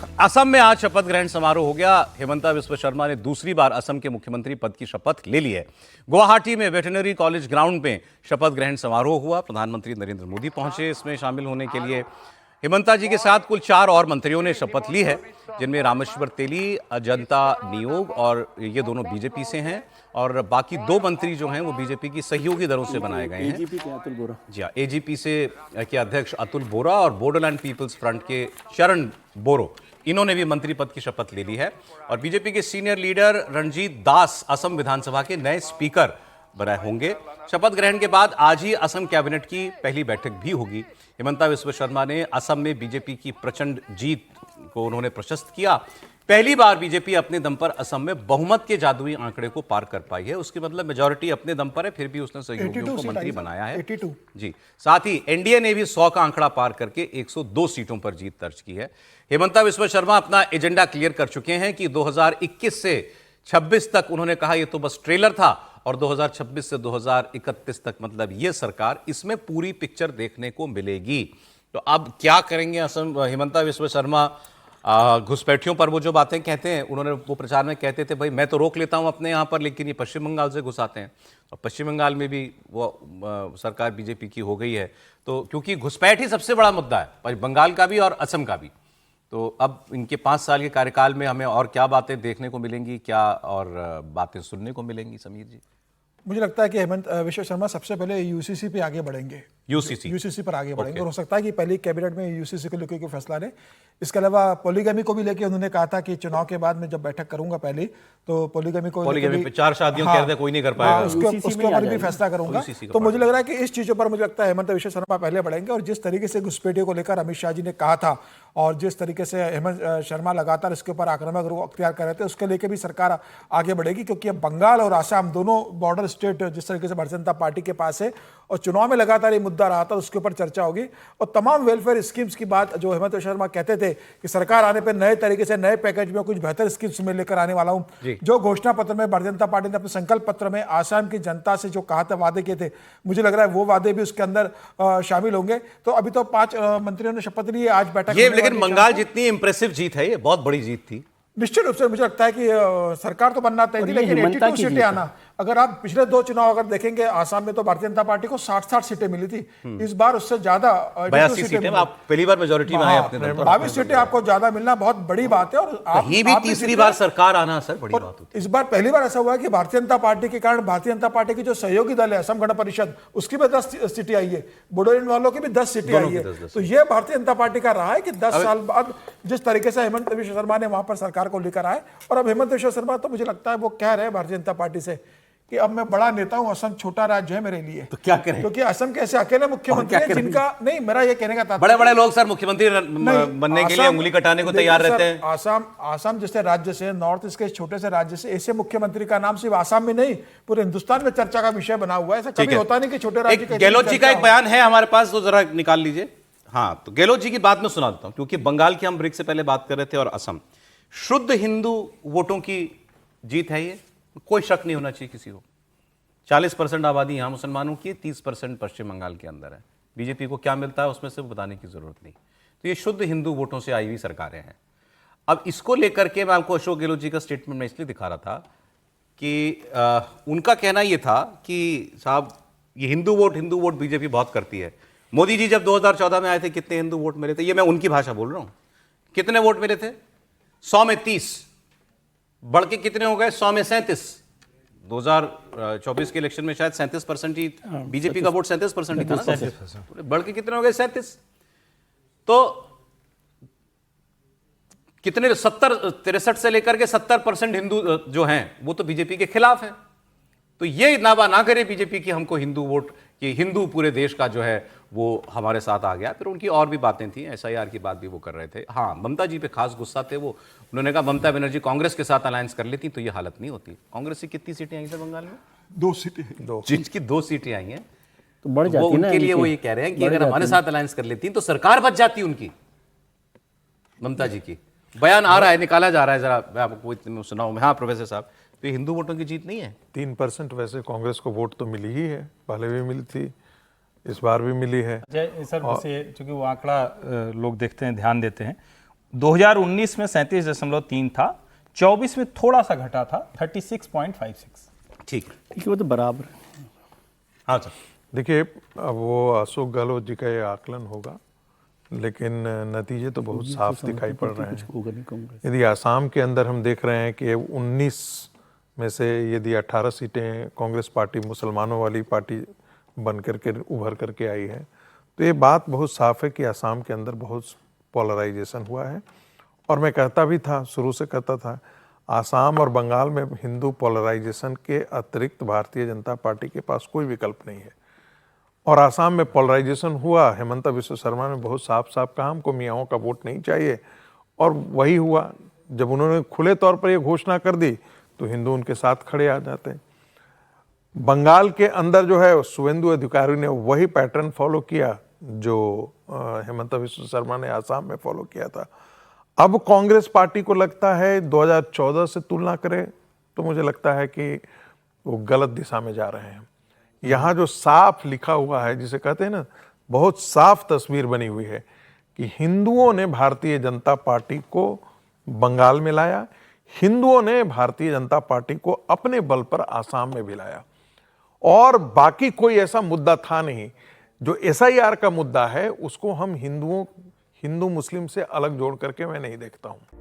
असम में आज शपथ ग्रहण समारोह हो गया। हेमंता बिस्वा शर्मा ने दूसरी बार असम के मुख्यमंत्री पद की शपथ ले ली है। गुवाहाटी में वेटरनरी कॉलेज ग्राउंड में शपथ ग्रहण समारोह हुआ। प्रधानमंत्री नरेंद्र मोदी पहुंचे इसमें शामिल होने के लिए। हेमंता जी के साथ कुल 4 और मंत्रियों ने शपथ ली है, जिनमें रामेश्वर तेली, अजंता नियोग और ये दोनों बीजेपी से हैं और बाकी 2 मंत्री जो हैं वो बीजेपी की सहयोगी दलों से बनाए गए हैं। एजीपी के अतुल बोरा, जी हाँ, एजीपी से के अध्यक्ष अतुल बोरा और बोडोलैंड पीपल्स फ्रंट के शरण बोरो, इन्होंने भी मंत्री पद की शपथ ले ली है। और बीजेपी के सीनियर लीडर रणजीत दास असम विधानसभा के नए स्पीकर बनाए होंगे। शपथ ग्रहण के बाद आज ही असम कैबिनेट की पहली बैठक भी होगी। हेमंता बिस्वा शर्मा ने असम में बीजेपी की प्रचंड जीत को उन्होंने प्रशस्त किया। पहली बार बीजेपी अपने दम पर असम में बहुमत के जादुई आंकड़े को पार कर पाई है। उसकी मतलब मेजॉरिटी अपने दम पर है, फिर भी उसने सहयोगियों को मंत्री बनाया है। 82 जी, साथ ही एनडीए ने भी 100 का आंकड़ा पार करके 102 सीटों पर जीत दर्ज की है। हेमंता बिस्वा शर्मा अपना एजेंडा क्लियर कर चुके हैं कि 2021 से 26 तक, उन्होंने कहा यह तो बस ट्रेलर था, और 2026 से 2031 तक मतलब ये सरकार, इसमें पूरी पिक्चर देखने को मिलेगी। तो अब क्या करेंगे असम हेमंता बिस्वा शर्मा? घुसपैठियों पर वो जो बातें कहते हैं, उन्होंने वो प्रचार में कहते थे भाई मैं तो रोक लेता हूं अपने यहां पर, लेकिन ये पश्चिम बंगाल से घुसाते हैं। और पश्चिम बंगाल में भी वो सरकार बीजेपी की हो गई है, तो क्योंकि घुसपैठ ही सबसे बड़ा मुद्दा है, बंगाल का भी और असम का भी। तो अब इनके 5 साल के कार्यकाल में हमें और क्या बातें देखने को मिलेंगी, क्या और बातें सुनने को मिलेंगी? समीर जी, मुझे लगता है कि हेमंत बिस्वा शर्मा सबसे पहले यूसीसी पे आगे बढ़ेंगे। यूसीसी पर आगे बढ़ेंगे और हो सकता है कि पहली कैबिनेट में यूसीसी को लेकर कोई फैसला लें। इसके अलावा पॉलीगमी को भी लेकर उन्होंने कहा था कि चुनाव के बाद मैं जब बैठक करूंगा पहली, तो पॉलीगमी पे 4 शादियों हाँ, कहते कोई नहीं कर पाएगा, उसके ऊपर भी फैसला करूंगा। तो मुझे लग रहा है कि इस चीजों पर मुझे लगता है हेमंत बिस्वा शर्मा पहले बढ़ेंगे। और जिस तरीके से घुसपैठियों को लेकर अमित शाह जी ने कहा था और जिस तरीके से हेमंत शर्मा लगातार इसके ऊपर आक्रामक रूख अख्तियार कर रहे थे, उसके लेकर भी सरकार आगे बढ़ेगी। क्योंकि अब बंगाल और आसाम दोनों बॉर्डर स्टेट जिस तरीके से भारतीय जनता पार्टी के पास है और चुनाव में लगातार ये मुद्दा रहा था, उसके ऊपर चर्चा होगी। और तमाम वेलफेयर स्कीम्स की बात जो हेमंत बिस्वा शर्मा कहते थे कि सरकार आने पर नए तरीके से नए पैकेज में कुछ बेहतर स्कीम्स में लेकर आने वाला हूं, जो घोषणा पत्र में भारतीय जनता पार्टी ने अपने संकल्प पत्र में आसाम की जनता से जो कहा था, वादे किए थे, मुझे लग रहा है वो वादे भी उसके अंदर शामिल होंगे। तो अभी तो 5 मंत्रियों ने शपथ ली है, आज बैठक। लेकिन बंगाल जितनी इंप्रेसिव जीत है, ये बहुत बड़ी जीत थी। निश्चित रूप से मुझे लगता है कि सरकार तो बनना तय थी, लेकिन 82 सीटें आना, अगर आप पिछले 2 चुनाव अगर देखेंगे, आसाम में तो भारतीय जनता पार्टी को 60 सीटें मिली थी। इस बार उससे ज्यादा 82 सीटें, आप पहली बार मेजॉरिटी में आए अपने दम पर। 22 सीटें आपको ज्यादा मिलना बहुत बड़ी बात है। और आप भी तीसरी बार सरकार आना सर बड़ी बात होती है। इस बार पहली बार ऐसा हुआ है कि भारतीय जनता पार्टी के कारण भारतीय जनता पार्टी की जो सहयोगी दल है असम गण परिषद, उसकी भी 10 सीटें आई है, बोडोलैंड वालों की भी 10 सीटें आई है। तो ये भारतीय जनता पार्टी का रहा है कि 10 साल बाद जिस तरीके से हेमंत बिस्वा शर्मा ने वहां पर सरकार को लेकर आए। और अब हेमंत बिस्वा शर्मा तो मुझे लगता है वो कह रहे हैं भारतीय जनता पार्टी से कि अब मैं बड़ा नेता हूं, असम छोटा राज्य है मेरे लिए। तो क्या करें? क्योंकि असम के ऐसे अकेले मुख्यमंत्री हैं जिनका नहीं, मेरा ये कहने का था, बड़े-बड़े लोग सर मुख्यमंत्री बनने के लिए उंगली कटाने को तैयार रहते हैं। आसाम जैसे राज्य से, नॉर्थ ईस्ट के छोटे से राज्य से ऐसे मुख्यमंत्री का नाम सिर्फ आसाम में नहीं, पूरे हिंदुस्तान में चर्चा का विषय बना हुआ है। ऐसा कभी होता नहीं कि छोटे राज्य का। गहलोत जी का एक बयान है हमारे पास, तो जरा निकाल लीजिए। हाँ, तो गहलोत जी की बात में सुना देता हूं, क्योंकि बंगाल की हम ब्रेक से पहले बात कर रहे थे और असम, शुद्ध हिंदू वोटों की जीत है ये, कोई शक नहीं होना चाहिए किसी को। 40% आबादी यहां मुसलमानों की, 30% पश्चिम बंगाल के अंदर है। बीजेपी को क्या मिलता है उसमें से बताने की जरूरत नहीं। तो ये शुद्ध हिंदू वोटों से आई हुई सरकारें हैं। अब इसको लेकर के मैं आपको अशोक गहलोत जी का स्टेटमेंट में इसलिए दिखा रहा था कि उनका कहना यह था कि साहब ये हिंदू वोट बीजेपी बहुत करती है। मोदी जी जब 2014 में आए थे, कितने हिंदू वोट मिले थे? ये मैं उनकी भाषा बोल रहा हूं। कितने वोट मिले थे? 100 में 30, बढ़ के कितने हो गए? 100 में 37। 2024 के इलेक्शन में शायद 37% ही बीजेपी का वोट 37% ही था ना, बढ़ के कितने हो गए? 37। तो कितने 63 से लेकर के 70% हिंदू जो हैं वो तो बीजेपी के खिलाफ हैं। तो ये दावा ना करे बीजेपी की हमको हिंदू वोट, कि हिंदू पूरे देश का जो है वो हमारे साथ आ गया। फिर उनकी और भी बातें थी, एसआईआर की बात भी वो कर रहे थे। हाँ, ममता जी पे खास गुस्सा थे वो। उन्होंने कहा ममता बनर्जी कांग्रेस के साथ अलायंस कर लेती तो ये हालत नहीं होती। कांग्रेस से कितनी सीटें आई थी बंगाल में? 2 सीटें, जिनकी 2 सीटें आई हैं, तो बढ़ जाती वो उनके लिए वो ये कह रहे हैं कि अगर हमारे साथ अलायंस कर लेती तो सरकार बच जाती उनकी। ममता जी की बयान आ रहा है, निकाला जा रहा है, जरा मैं आपको सुनाऊं। हाँ प्रोफेसर साहब, तो ये हिंदू वोटों की जीत नहीं है? 3% वैसे कांग्रेस को वोट तो मिली ही है, पहले भी मिली थी, इस बार भी मिली है। जय सर, जैसे चूंकि वो आंकड़ा लोग देखते हैं, ध्यान देते हैं, 2019 में 37.3 था, 24 में थोड़ा सा घटा था 36.56। ठीक है। देखिए वो तो बराबर है। हाँ सर। देखिए, अब वो अशोक गहलोत जी का ये आकलन होगा, लेकिन नतीजे तो बहुत साफ दिखाई पड़ रहे कुछ हैं। होगा नहीं कांग्रेस। यदि आसाम के अंदर हम देख रहे हैं कि 19 में से यदि 18 सीटें कांग्रेस पार्टी मुसलमानों वाली पार्टी बन करके उभर करके आई है, तो ये बात बहुत साफ है कि आसाम के अंदर बहुत पोलराइजेशन हुआ है। और मैं कहता भी था, शुरू से कहता था, आसाम और बंगाल में हिंदू पोलराइजेशन के अतिरिक्त भारतीय जनता पार्टी के पास कोई विकल्प नहीं है। और आसाम में पोलराइजेशन हुआ, हेमंता बिस्वा शर्मा ने बहुत साफ साफ कहा हमको मियाओं का वोट नहीं चाहिए, और वही हुआ। जब उन्होंने खुले तौर पर यह घोषणा कर दी तो हिंदू उनके साथ खड़े आ जाते हैं। बंगाल के अंदर जो है शुवेंदु अधिकारी ने वही पैटर्न फॉलो किया जो हेमंता बिस्वा शर्मा ने आसाम में फॉलो किया था। अब कांग्रेस पार्टी को लगता है 2014 से तुलना करें तो मुझे लगता है कि वो गलत दिशा में जा रहे हैं। यहाँ जो साफ लिखा हुआ है, जिसे कहते हैं ना, बहुत साफ तस्वीर बनी हुई है कि हिंदुओं ने भारतीय जनता पार्टी को बंगाल में लाया, हिंदुओं ने भारतीय जनता पार्टी को अपने बल पर आसाम में भी लाया, और बाकी कोई ऐसा मुद्दा था नहीं। जो SIR का मुद्दा है उसको हम हिंदू मुस्लिम से अलग जोड़ करके मैं नहीं देखता हूं।